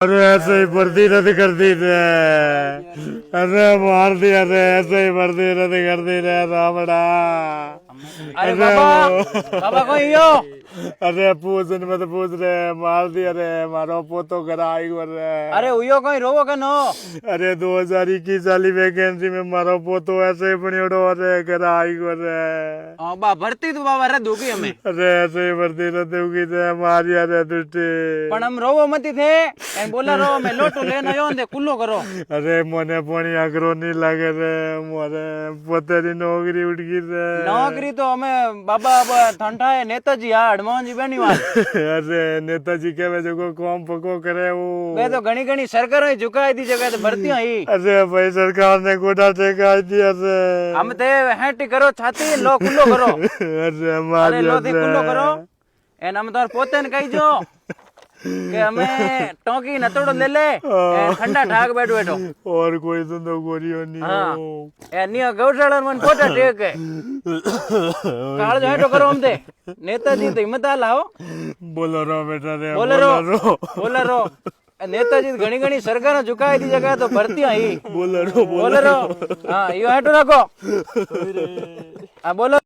अरे ऐसे ही भर्ती रद्द कर दी रे। अरे मार दिया रे, ऐसे ही भर्ती रद्द कर दी रे रामड़ा। अरे बाबा बाबा कोई यो अरे पूछ मत पूछ रे, मार दिया रे मारो पोतो घर आई रे। अरे उयो कोई रोवो के नो अरे 2021 वाली वैकेंसी में मारो पोतो ऐसे ही बनियोड़ो रे घर आई रे। बा भरती तो बाबा रद्द होगी हमें अरे ऐसे ही भर्ती रद्द होगी रे, मारिया रे दुष्टी। पण हम रोवो मती थे एम बोला रो मैं लोटो लेने आयो ने कुल्लो करो। अरे मने पानी आकरो नहीं लागे रे, मोरे पोतेरी नौकरी उठ गई रे। नौकरी तो हमें बाबा ठंडा है नेताजी आ हनुमान जी बेनी वाल अरे नेताजी के जो को काम पको करे वो। वे तो घणी घणी सरकारों झुकाई दी जगह तो भर्ती आई। अरे भाई सरकार ने गोटा टेका दिया रे। हम ते हेटी करो छाती लो कुल्लो करो। अरे मार अरे लो थी कुल्लो करो एन हम तो पोते ने कही जो कि हमें टोकी नतोड़ो ले ले ठंडा ठाक बैठो बैठो और कोई तो गोरियो नहीं हो। ए नियो गौशाला मन कोटा टेक है काल जो हेटो करो हम ते नेताजी तो हिम्मत लाओ बोलो रो बेटा रे, बोलो रो नेताजी घणी घणी सरकार झुकाई दी जगह तो भर्ती आई। बोलो रो बोलो रो हाँ यो हेटो रखो हाँ बोलो।